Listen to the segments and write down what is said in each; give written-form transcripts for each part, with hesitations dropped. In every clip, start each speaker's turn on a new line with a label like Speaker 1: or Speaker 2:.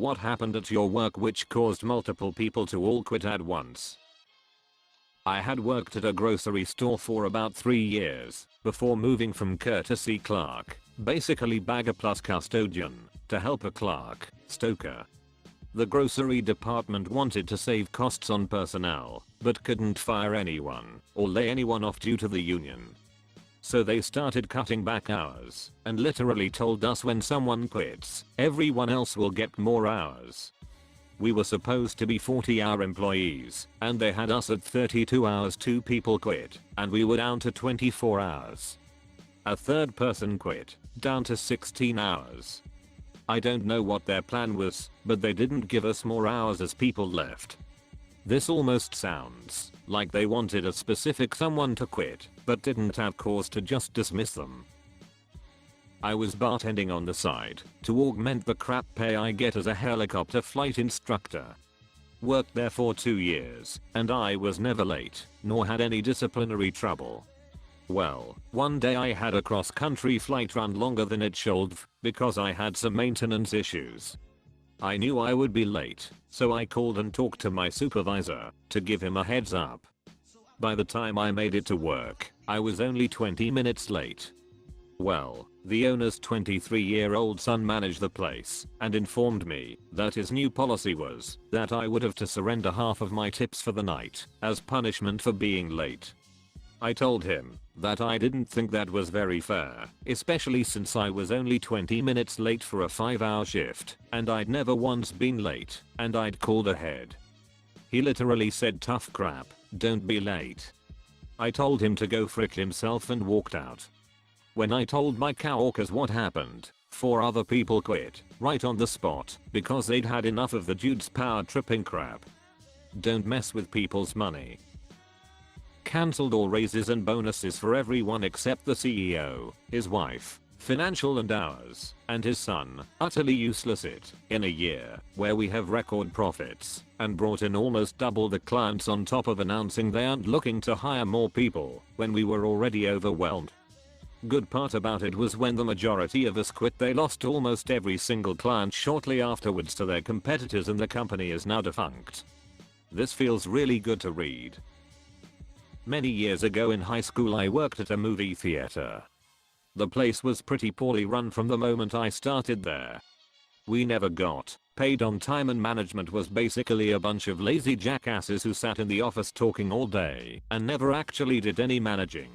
Speaker 1: What happened at your work which caused multiple people to all quit at once? I had worked at a grocery store for about 3 years before moving from courtesy clerk, basically bagger plus custodian, to helper clerk, stoker. The grocery department wanted to save costs on personnel, but couldn't fire anyone or lay anyone off due to the union. So they started cutting back hours and literally told us when someone quits, everyone else will get more hours. We were supposed to be 40-hour employees and they had us at 32 hours. 2 people quit and we were down to 24 hours. A third person quit, down to 16 hours. I don't know what their plan was, but they didn't give us more hours as people left. This almost sounds like they wanted a specific someone to quit, but didn't have cause to just dismiss them. I was bartending on the side to augment the crap pay I get as a helicopter flight instructor. Worked there for 2 years, and I was never late, nor had any disciplinary trouble. Well, one day I had a cross-country flight run longer than it should because I had some maintenance issues. I knew I would be late, so I called and talked to my supervisor to give him a heads up. By the time I made it to work, I was only 20 minutes late. Well, the owner's 23-year-old son managed the place and informed me that his new policy was that I would have to surrender half of my tips for the night as punishment for being late. I told him that I didn't think that was very fair, especially since I was only 20 minutes late for a 5-hour shift and I'd never once been late and I'd called ahead. He literally said tough crap, don't be late. I told him to go frick himself and walked out. When I told my coworkers what happened, 4 other people quit right on the spot because they'd had enough of the dude's power tripping crap. Don't mess with people's money. Cancelled all raises and bonuses for everyone except the CEO, his wife, financial and ours, and his son. Utterly useless it in a year where we have record profits and brought in almost double the clients on top of announcing they aren't looking to hire more people when we were already overwhelmed. Good part about it was when the majority of us quit, they lost almost every single client shortly afterwards to their competitors and the company is now defunct. This feels really good to read. Many years ago in high school I worked at a movie theater. The place was pretty poorly run from the moment I started there. We never got paid on time and management was basically a bunch of lazy jackasses who sat in the office talking all day and never actually did any managing.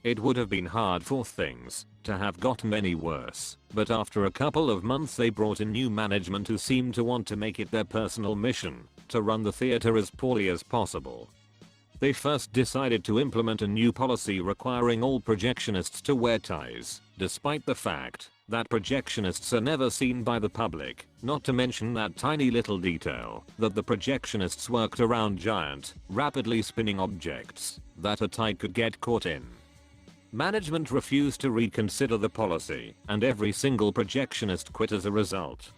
Speaker 1: It would have been hard for things to have gotten any worse, but after a couple of months they brought in new management who seemed to want to make it their personal mission to run the theater as poorly as possible. They first decided to implement a new policy requiring all projectionists to wear ties, despite the fact that projectionists are never seen by the public, not to mention that tiny little detail that the projectionists worked around giant, rapidly spinning objects that a tie could get caught in. Management refused to reconsider the policy, and every single projectionist quit as a result.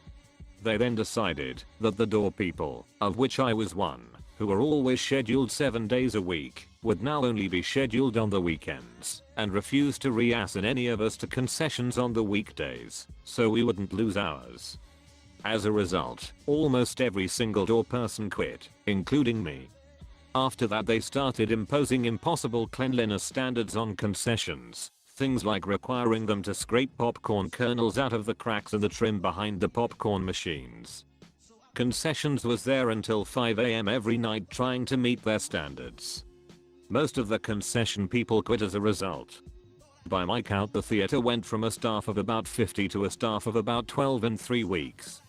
Speaker 1: They then decided that the door people, of which I was one, who were always scheduled 7 days a week, would now only be scheduled on the weekends, and refused to reassign any of us to concessions on the weekdays, so we wouldn't lose hours. As a result, almost every single door person quit, including me. After that they started imposing impossible cleanliness standards on concessions, things like requiring them to scrape popcorn kernels out of the cracks in the trim behind the popcorn machines. Concessions was there until 5 AM every night trying to meet their standards. Most of the concession people quit as a result. By my count the theater went from a staff of about 50 to a staff of about 12 in 3 weeks.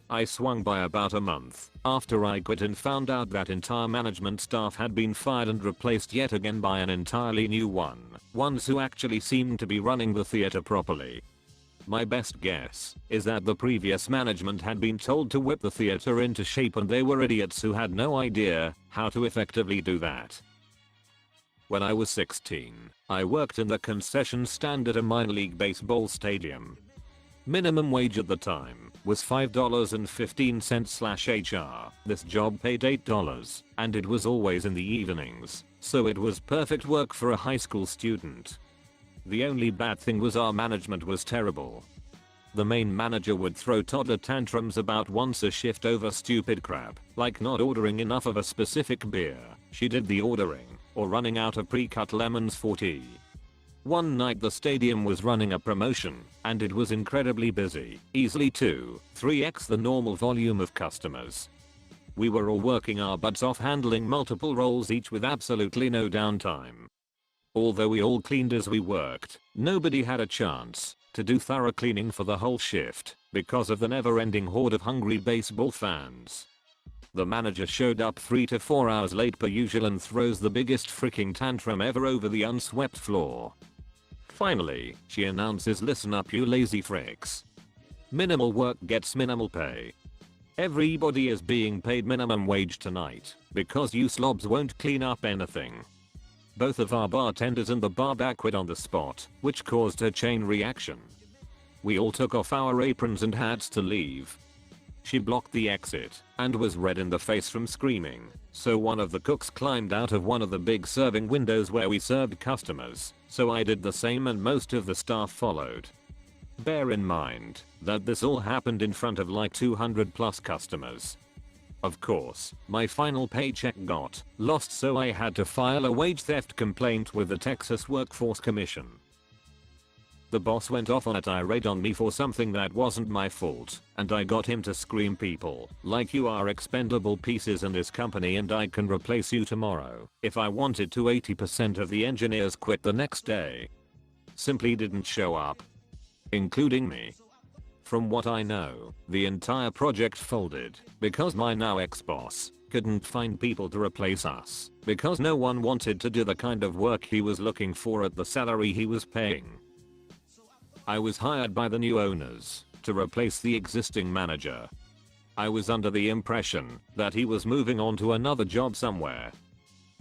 Speaker 1: I swung by about a month after I quit and found out that entire management staff had been fired and replaced yet again by an entirely new ones who actually seemed to be running the theater properly. My best guess is that the previous management had been told to whip the theater into shape and they were idiots who had no idea how to effectively do that. When I was 16, I worked in the concession stand at a minor league baseball stadium. Minimum wage at the time was $5.15/HR. This job paid $8 and it was always in the evenings, so it was perfect work for a high school student. The only bad thing was our management was terrible. The main manager would throw toddler tantrums about once a shift over stupid crap, like not ordering enough of a specific beer, she did the ordering, or running out of pre-cut lemons for tea. One night the stadium was running a promotion, and it was incredibly busy, easily 2-3x the normal volume of customers. We were all working our butts off handling multiple roles each with absolutely no downtime. Although we all cleaned as we worked, nobody had a chance to do thorough cleaning for the whole shift because of the never-ending horde of hungry baseball fans. The manager showed up 3 to 4 hours late per usual and throws the biggest freaking tantrum ever over the unswept floor. Finally, she announces, "Listen up you lazy fricks. Minimal work gets minimal pay. Everybody is being paid minimum wage tonight because you slobs won't clean up anything." Both of our bartenders and the bar back quit on the spot, which caused a chain reaction. We all took off our aprons and hats to leave. She blocked the exit and was red in the face from screaming, so one of the cooks climbed out of one of the big serving windows where we served customers, so I did the same and most of the staff followed. Bear in mind that this all happened in front of like 200 plus customers. Of course, my final paycheck got lost, so I had to file a wage theft complaint with the Texas Workforce Commission. The boss went off on a tirade on me for something that wasn't my fault, and I got him to scream people like, "You are expendable pieces in this company and I can replace you tomorrow if I wanted to." 80% of the engineers quit the next day. Simply didn't show up. Including me. From what I know, the entire project folded because my now ex-boss couldn't find people to replace us because no one wanted to do the kind of work he was looking for at the salary he was paying. I was hired by the new owners to replace the existing manager. I was under the impression that he was moving on to another job somewhere.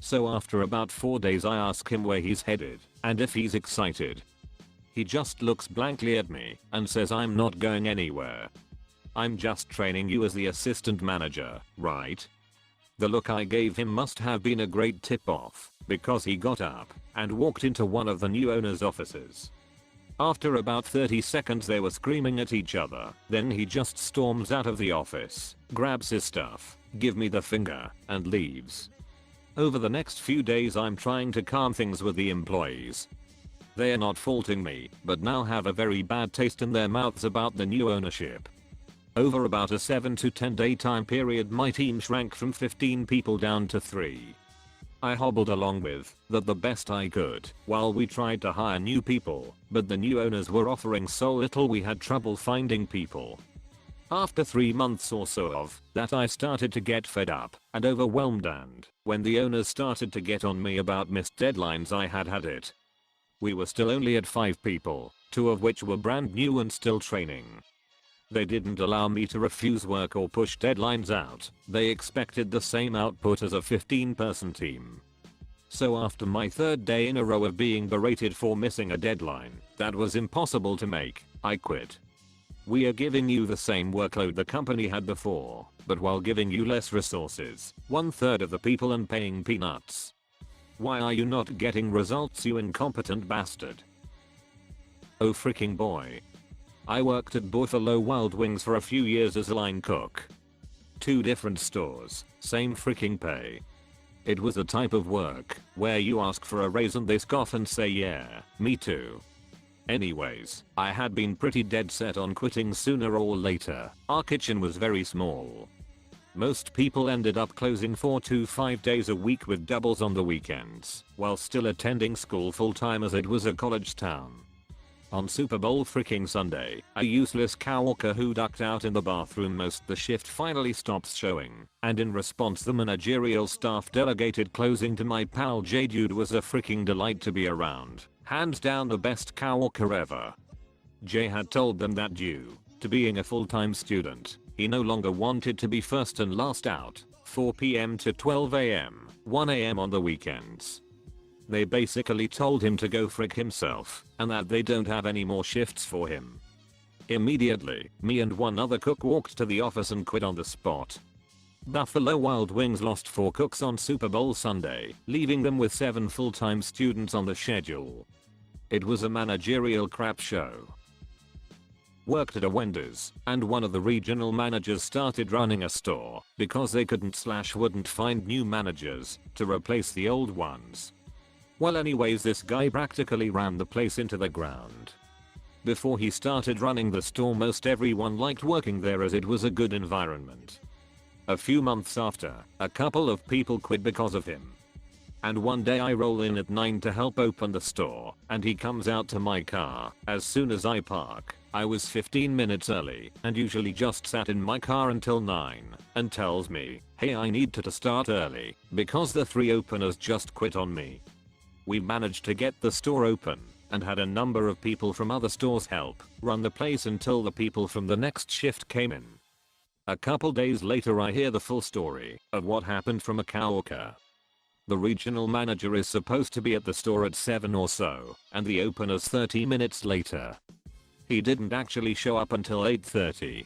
Speaker 1: So after about 4 days I ask him where he's headed and if he's excited. He just looks blankly at me and says, "I'm not going anywhere. I'm just training you as the assistant manager, right?" The look I gave him must have been a great tip-off because he got up and walked into one of the new owner's offices. After about 30 seconds they were screaming at each other, then he just storms out of the office, grabs his stuff, gives me the finger, and leaves. Over the next few days I'm trying to calm things with the employees. They are not faulting me, but now have a very bad taste in their mouths about the new ownership. Over about a 7 to 10 day time period my team shrank from 15 people down to 3. I hobbled along with that the best I could while we tried to hire new people, but the new owners were offering so little we had trouble finding people. After 3 months or so of that I started to get fed up and overwhelmed, and when the owners started to get on me about missed deadlines I had it. We were still only at 5 people, 2 of which were brand new and still training. They didn't allow me to refuse work or push deadlines out. They expected the same output as a 15-person team. So after my 3rd day in a row of being berated for missing a deadline that was impossible to make, I quit. "We are giving you the same workload the company had before, but while giving you less resources, 1/3 of the people, and paying peanuts. Why are you not getting results, you incompetent bastard?" Oh freaking boy. I worked at Buffalo Wild Wings for a few years as a line cook. 2 different stores, same freaking pay. It was a type of work where you ask for a raise and they scoff and say, "Yeah, me too." Anyways, I had been pretty dead set on quitting sooner or later. Our kitchen was very small. Most people ended up closing 4 to 5 days a week with doubles on the weekends, while still attending school full-time as it was a college town. On Super Bowl freaking Sunday, a useless coworker who ducked out in the bathroom most the shift finally stops showing, and in response the managerial staff delegated closing to my pal J. Dude was a freaking delight to be around, hands down the best coworker ever. Jay had told them that due to being a full-time student, he no longer wanted to be first and last out, 4 PM to 12 AM, 1 AM on the weekends. They basically told him to go frick himself, and that they don't have any more shifts for him. Immediately, me and one other cook walked to the office and quit on the spot. Buffalo Wild Wings lost 4 cooks on Super Bowl Sunday, leaving them with 7 full-time students on the schedule. It was a managerial crap show. worked at a Wendy's, and one of the regional managers started running a store because they couldn't/wouldn't find new managers to replace the old ones. Well, anyways, this guy practically ran the place into the ground. Before he started running the store, most everyone liked working there as it was a good environment. A few months after, a couple of people quit because of him. And one day I roll in at 9 to help open the store, and he comes out to my car as soon as I park. I was 15 minutes early and usually just sat in my car until 9, and tells me, hey, I need to start early because the 3 openers just quit on me. We managed to get the store open and had a number of people from other stores help run the place until the people from the next shift came in. A couple days later I hear the full story of what happened from a coworker. The regional manager is supposed to be at the store at 7 or so, and the opener's 30 minutes later. He didn't actually show up until 8:30.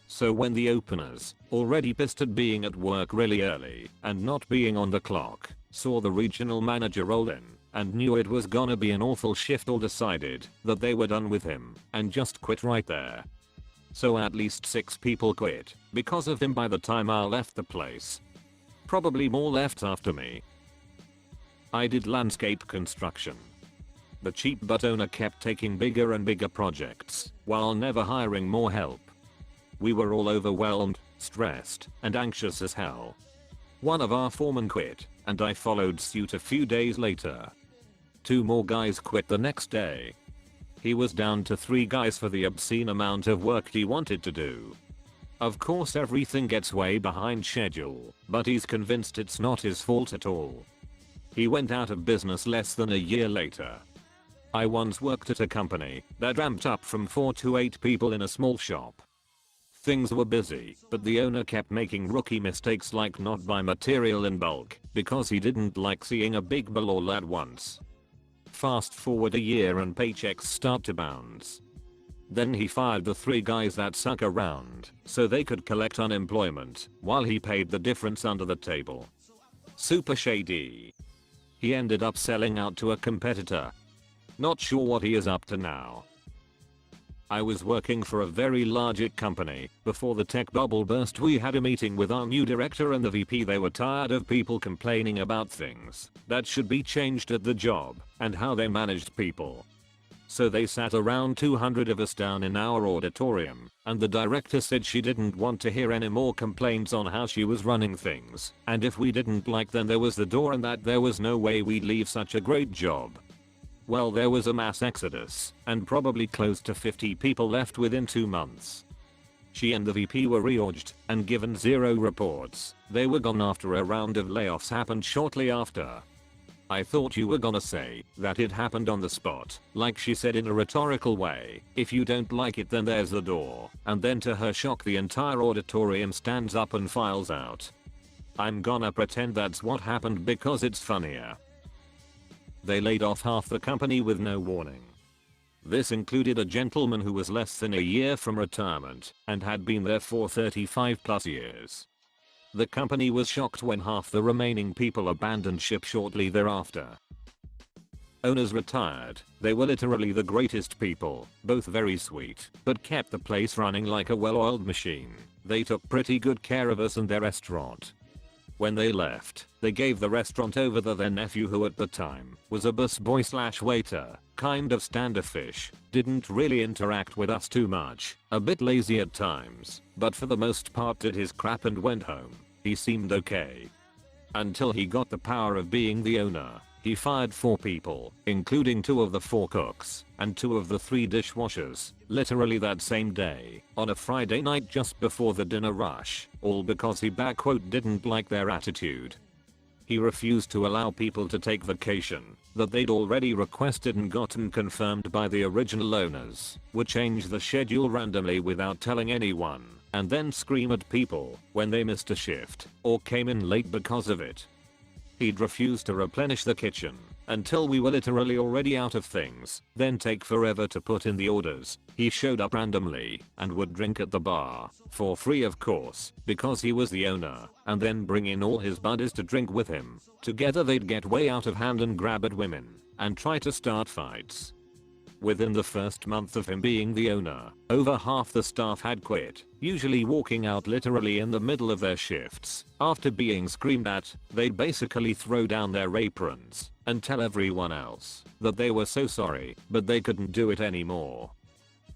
Speaker 1: So when the openers, already pissed at being at work really early and not being on the clock, saw the regional manager roll in and knew it was gonna be an awful shift, all decided that they were done with him and just quit right there. So at least 6 people quit because of him by the time I left the place. Probably more left after me. I did landscape construction. The cheap butt owner kept taking bigger and bigger projects while never hiring more help. We were all overwhelmed, stressed, and anxious as hell. One of our foremen quit, and I followed suit a few days later. 2 more guys quit the next day. He was down to 3 guys for the obscene amount of work he wanted to do. Of course everything gets way behind schedule, but he's convinced it's not his fault at all. He went out of business less than a year later. I once worked at a company that ramped up from 4 to 8 people in a small shop. Things were busy, but the owner kept making rookie mistakes like not buy material in bulk because he didn't like seeing a big bill all at once. Fast forward a year and paychecks start to bounce. Then he fired the 3 guys that suck around so they could collect unemployment while he paid the difference under the table. Super shady. He ended up selling out to a competitor. Not sure what he is up to now. I was working for a very large company. Before the tech bubble burst, we had a meeting with our new director and the VP. They were tired of people complaining about things that should be changed at the job and how they managed people. So they sat around 200 of us down in our auditorium, and the director said she didn't want to hear any more complaints on how she was running things, and if we didn't like them there was the door, and that there was no way we'd leave such a great job. Well, there was a mass exodus, and probably close to 50 people left within 2 months. She and the VP were reorged and given 0 reports. They were gone after a round of layoffs happened shortly after. I thought you were gonna say that it happened on the spot, like she said in a rhetorical way, if you don't like it then there's the door, and then to her shock the entire auditorium stands up and files out. I'm gonna pretend that's what happened because it's funnier. They laid off half the company with no warning. This included a gentleman who was less than a year from retirement and had been there for 35 plus years. The company was shocked when half the remaining people abandoned ship shortly thereafter. Owners retired. They were literally the greatest people, both very sweet, but kept the place running like a well-oiled machine. They took pretty good care of us and their restaurant. When they left, they gave the restaurant over to their nephew, who at the time was a busboy/waiter, kind of standoffish, didn't really interact with us too much, a bit lazy at times, but for the most part did his crap and went home. He seemed okay. Until he got the power of being the owner. He fired 4 people, including 2 of the 4 cooks and 2 of the 3 dishwashers, literally that same day, on a Friday night just before the dinner rush, all because he "didn't like their attitude." He refused to allow people to take vacation that they'd already requested and gotten confirmed by the original owners, would change the schedule randomly without telling anyone, and then scream at people when they missed a shift or came in late because of it. He'd refuse to replenish the kitchen until we were literally already out of things, then take forever to put in the orders. He showed up randomly and would drink at the bar, for free of course, because he was the owner, and then bring in all his buddies to drink with him. Together they'd get way out of hand and grab at women and try to start fights. Within the first month of him being the owner, over half the staff had quit, usually walking out literally in the middle of their shifts. After being screamed at, they'd basically throw down their aprons and tell everyone else that they were so sorry, but they couldn't do it anymore.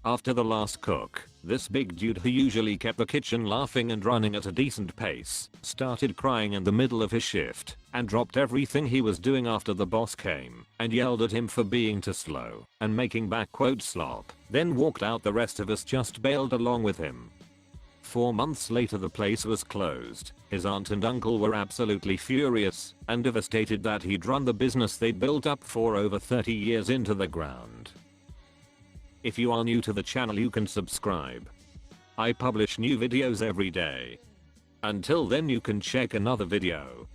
Speaker 1: After the last cook, this big dude who usually kept the kitchen laughing and running at a decent pace, started crying in the middle of his shift and dropped everything he was doing after the boss came and yelled at him for being too slow and making slop, then walked out. The rest of us just bailed along with him. 4 months later the place was closed. His aunt and uncle were absolutely furious and devastated that he'd run the business they'd built up for over 30 years into the ground. If you are new to the channel, you can subscribe. I publish new videos every day. Until then, you can check another video.